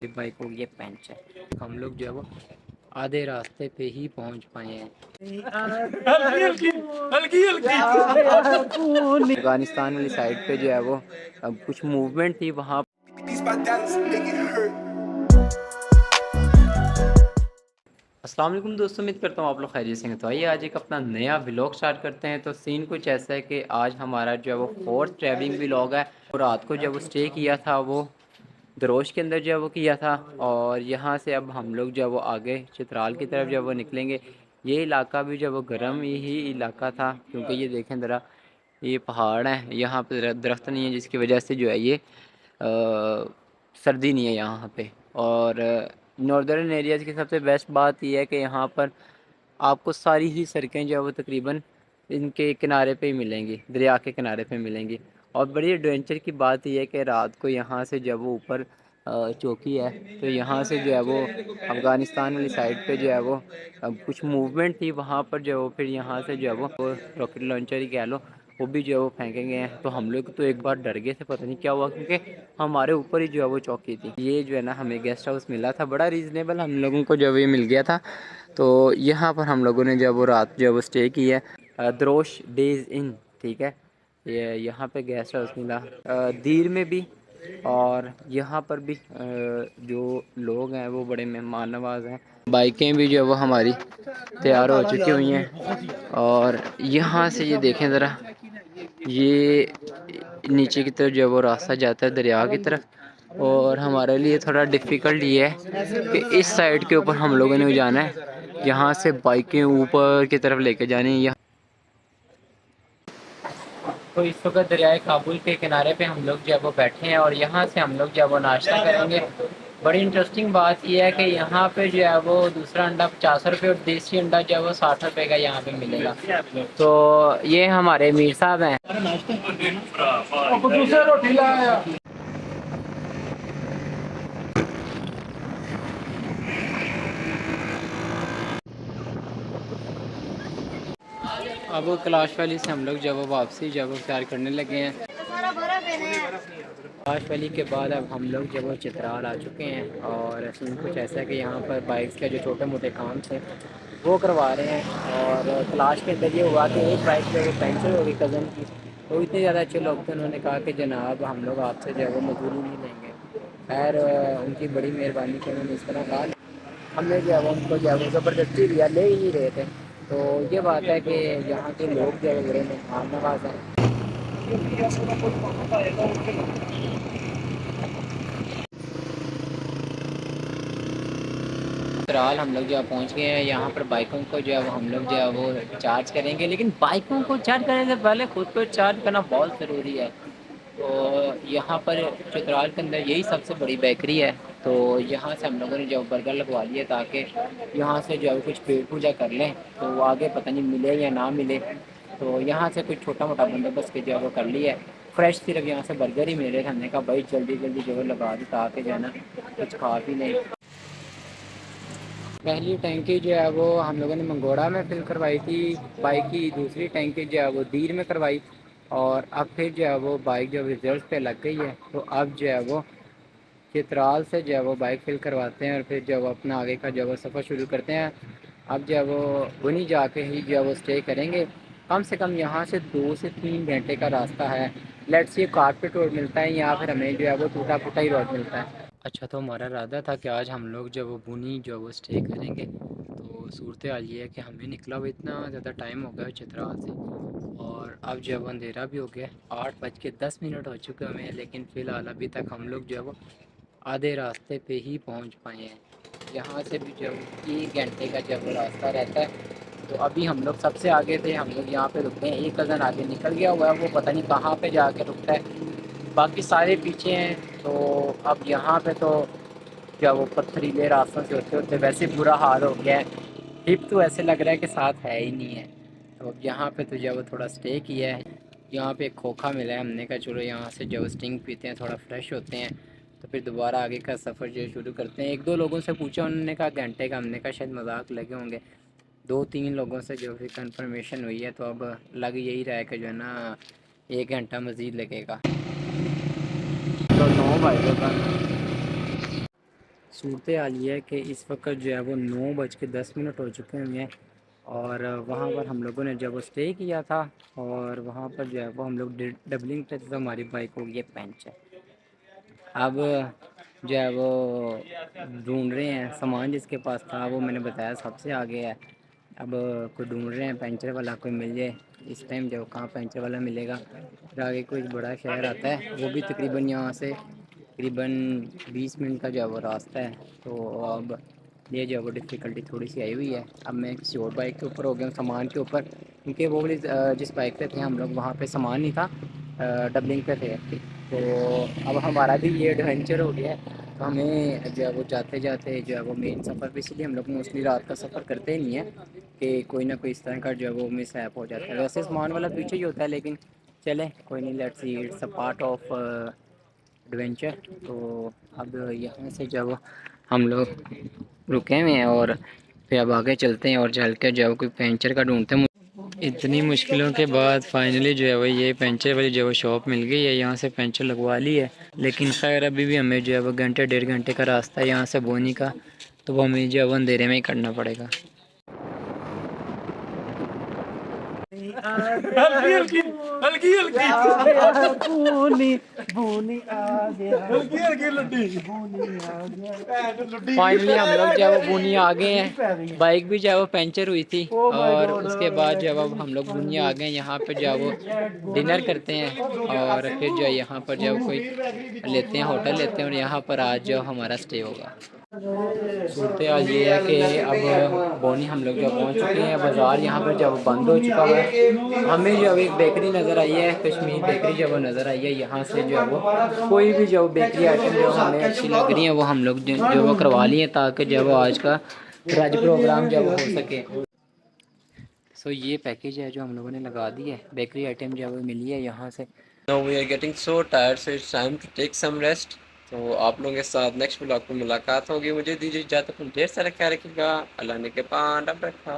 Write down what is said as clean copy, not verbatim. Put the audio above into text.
भाई को ये पेंच है। हम लोग जो है वो आधे रास्ते पे ही पहुंच पाए हैं। अफगानिस्तान वाली साइड पे जो है वो अब कुछ मूवमेंट थी वहाँ। अस्सलाम वालेकुम दोस्तों, उम्मीद करता हूँ आप लोग खैरियत से हैं। तो आइए आज एक अपना नया व्लॉग स्टार्ट करते हैं। तो सीन कुछ ऐसा है कि आज हमारा जो है वो फोर्थ ट्रैवलिंग व्लॉग है और रात को जब वो स्टे किया था वो दरोश के अंदर जो है वो किया था। और यहाँ से अब हम लोग जो है वो आगे चित्राल की तरफ जो है वो निकलेंगे। ये इलाका भी जो है वो गर्म ही इलाका था, क्योंकि ये देखें ज़रा, ये पहाड़ हैं, यहाँ पे दरख्त नहीं है, जिसकी वजह से जो है ये सर्दी नहीं है यहाँ पे। और नॉर्दर्न एरियाज़ की सबसे बेस्ट बात यह है कि यहाँ पर आपको सारी ही सड़कें जो है वो तकरीबन इनके किनारे पे ही मिलेंगी, दरिया के किनारे पे मिलेंगी। और बड़ी एडवेंचर की बात यह है कि रात को यहाँ से जब वो ऊपर चौकी है, तो यहाँ से जो है वो अफ़गानिस्तान वाली साइड पे जो है वो कुछ मूवमेंट थी वहाँ पर जो है वो फिर यहाँ से जो है वो रॉकेट लॉन्चर ही कह लो, वो भी जो है वो फेंकेंगे हैं। तो हम लोग तो एक बार डर गए थे, पता नहीं क्या हुआ, क्योंकि हमारे ऊपर ही जो है वो चौकी थी। ये जो है ना, हमें गेस्ट हाउस मिला था, बड़ा रीज़नेबल हम लोगों को जो ये मिल गया था। तो यहाँ पर हम लोगों ने जब वो रात जो वो स्टे की है, दरोश डेज़ इन, ठीक है। ये यहाँ पे गेस्ट हाउस मिला दीर में भी, और यहाँ पर भी जो लोग हैं वो बड़े मेहमान नवाज हैं। बाइकें भी जो है वो हमारी तैयार हो चुकी हुई हैं। और यहाँ से ये देखें ज़रा, ये नीचे की तरफ जो है वो रास्ता जाता है दरिया की तरफ। और हमारे लिए थोड़ा डिफ़िकल्ट ये है कि इस साइड के ऊपर हम लोगों ने जाना है, यहाँ से बाइकें ऊपर की तरफ लेके जानी है। तो इस वक्त दरियाए काबुल के किनारे पे हम लोग जो है वो बैठे हैं और यहाँ से हम लोग जो है वो नाश्ता करेंगे। बड़ी इंटरेस्टिंग बात यह है कि यहाँ पे जो है वो दूसरा अंडा 50 रुपये और देसी अंडा जो है वो 60 रुपये का यहाँ पे मिलेगा। तो ये हमारे मीर साहब हैं। अब कैलाश वैली से हम लोग जब वो वापसी जब वो तैयार करने लगे हैं। कैलाश वैली के बाद अब हम लोग जब वो चित्राल आ चुके हैं। और सीन कुछ ऐसा है कि यहाँ पर बाइक्स के जो छोटे मोटे काम थे वो करवा रहे हैं। और कैलाश के अंदर ये हुआ कि एक बाइक जो वो पंचर हो गई कज़न की। तो इतने ज़्यादा अच्छे लोग थे, उन्होंने कहा कि जनाब हम लोग आपसे जो है वो मजदूरी नहीं लेंगे। खैर उनकी बड़ी मेहरबानी कि उन्होंने इस तरह कहा। हमने जो है वो उनको जो है वो ज़बरदस्ती लिया, ले ही नहीं रहे थे। तो ये बात है कि यहाँ के लोग जो है बड़े मेहमान नवाज हैं। फिलहाल हम लोग जो है पहुँच गए हैं। यहाँ पर बाइकों को जो है वो हम लोग जो है वो चार्ज करेंगे, लेकिन बाइकों को चार्ज करने से पहले खुद को चार्ज करना बहुत ज़रूरी है। तो यहाँ पर चित्राल के अंदर यही सबसे बड़ी बेकरी है। तो यहाँ से हम लोगों ने जो बर्गर लगवा लिए ताकि यहाँ से जो है कुछ पेट पूजा कर लें। तो वो आगे पता नहीं मिले या ना मिले, तो यहाँ से कुछ छोटा मोटा बंदोबस्त के जो है वो कर लिया है। फ्रेश सिर्फ यहाँ से बर्गर ही मिल रहे थे। हमने कहा भाई जल्दी जल्दी जो है लगा दी ताकि जो है ना कुछ खा भी लें। पहली टैंकी जो है वो हम लोगों ने मंगोड़ा में फिल करवाई थी बाइक की, दूसरी टैंकी जो है वो दीर में करवाई। और अब फिर जो है वो बाइक जो रिजल्ट पे लग गई है, तो अब जो है वो चित्राल से जो है वो बाइक फिल करवाते हैं और फिर जो है वो अपना आगे का जो है वो सफ़र शुरू करते हैं। अब जो है वो वहीं जाके ही जो है वो स्टे करेंगे। कम से कम यहाँ से 2 से 3 घंटे का रास्ता है। लेट्स ये कारपेट रोड मिलता है या फिर हमें जो है वो टूटा फूटा ही रोड मिलता है। अच्छा, तो हमारा इरादा था कि आज हम लोग जो वो बुनी जो वो स्टे करेंगे। तो सूरत हाल ये है कि हमें निकला हुआ इतना ज़्यादा टाइम हो गया चित्राल से, और अब जो है वो अंधेरा भी हो गया। 8:10 हो चुके हमें, लेकिन फ़िलहाल अभी तक हम लोग जो है वो आधे रास्ते पे ही पहुंच पाए हैं। यहाँ से भी जो 1 घंटे का जब रास्ता रहता है। तो अभी हम लोग सबसे आगे थे, हम लोग यहाँ पे रुकते हैं। एक कज़न आगे निकल गया हुआ है, वो पता नहीं कहाँ पे जाके रुकता है, बाकी सारे पीछे हैं। तो अब यहाँ पे तो क्या वो पथरीले रास्तों से होते होते वैसे बुरा हाल हो गया है। हिप तो ऐसे लग रहा है कि साथ है ही नहीं है। तो अब यहाँ पे तो जब वो थोड़ा स्टे किया है, यहाँ पे एक खोखा मिला है, हमने कहा चलो यहाँ से जब स्टिंग पीते हैं थोड़ा फ्रेश होते हैं, तो फिर दोबारा आगे का सफ़र जो शुरू करते हैं। एक दो लोगों से पूछा, उन्होंने कहा घंटे का, हमने कहा शायद मजाक लगे होंगे। 2-3 लोगों से जो फिर कंफर्मेशन हुई है, तो अब लग यही रहा है कि जो है ना 1 घंटा मज़ीद लगेगा। तो 9 बजे का सूरत हाल ये है कि इस वक्त जो है वो 9:10 हो चुके हैं और वहाँ पर हम लोगों ने जब वो स्टे किया था और वहाँ पर जो है वो हम लोग डबलिंग पे थे तो हमारी बाइक हो गई है पंचर। अब जो है वो ढूंढ रहे हैं सामान जिसके पास था वो मैंने बताया सबसे आगे है। अब कोई ढूंढ रहे हैं पंचर वाला कोई मिल जाए। इस टाइम जो कहाँ पंचर वाला मिलेगा। फिर आगे कोई बड़ा शहर आता है वो भी तकरीबन यहाँ से तकरीबन 20 मिनट का जो है वो रास्ता है। तो अब ये जो है वो डिफ़िकल्टी थोड़ी सी आई हुई है। अब मैं किसी और बाइक के ऊपर हो गया हूँ सामान के ऊपर क्योंकि वो वाली जिस बाइक पे थे हम लोग वहाँ पे सामान नहीं था, डबलिंग पे थे। तो अब हमारा भी ये एडवेंचर हो गया है। तो हमें जो है वो जाते जाते जो है वो मेन सफ़र पे, इसलिए हम लोग मोस्टली रात का सफ़र करते ही नहीं है कि कोई ना कोई इस तरह का जो है वो मिस हो जाता है। वैसे सामान वाला पीछे ही होता है लेकिन चले कोई नहीं, let's see it's a part of adventure. तो अब यहाँ से जब हम लोग रुके हुए हैं और फिर अब आगे चलते हैं और चल के जो है कोई पंचर का ढूंढते हैं। इतनी मुश्किलों के बाद फाइनली जो है वो ये पंचर वाली जो है वो शॉप मिल गई है, यहाँ से पंचर लगवा ली है। लेकिन खैर अभी भी हमें जो है वो घंटे 1.5 घंटे का रास्ता है यहाँ से बोनी का, तो वो हमें जो है वो अंधेरे में ही करना पड़ेगा। हल्की हल्की हल्की हल्की बूनी बूनी आ गया, हल्की हल्की लड्डी बूनी आ गया। फाइनली हम लोग जो है वो बूनी आ गए हैं। बाइक भी जो है वो पंचर हुई थी और उसके बाद जो है वो हम लोग बूनी आ गए। यहाँ पर जो है वो डिनर करते हैं और फिर जो है यहाँ पर जो है कोई लेते हैं, होटल लेते हैं और यहाँ पर आज जो हमारा स्टे होगा। सूरत हाल ये है कि अब बोनी हम लोग जो पहुँच चुके हैं, बाज़ार यहाँ पर जब बंद हो चुका है। हमें जो एक बेकरी नज़र आई है, कश्मीर बेकरी जब नज़र आई है। यहाँ से जो है वो कोई भी जो बेकरी आइटम जो हमें अच्छी लग रही है वो हम लोग जो वो करवा लिए ताकि जो वो आज का राज प्रोग्राम जब हो सके। सो ये पैकेज है जो हम लोगों ने लगा दी है, बेकरी आइटम जो है वो मिली है यहाँ से। Now we are getting so tired, so it's time to take some rest. तो आप लोगों के साथ नेक्स्ट ब्लॉग में मुलाकात होगी। मुझे दीजिए इजाज़त, अपना ढेर सारा ख्याल रखिएगा। अल्लाह ने के पान रब रखा।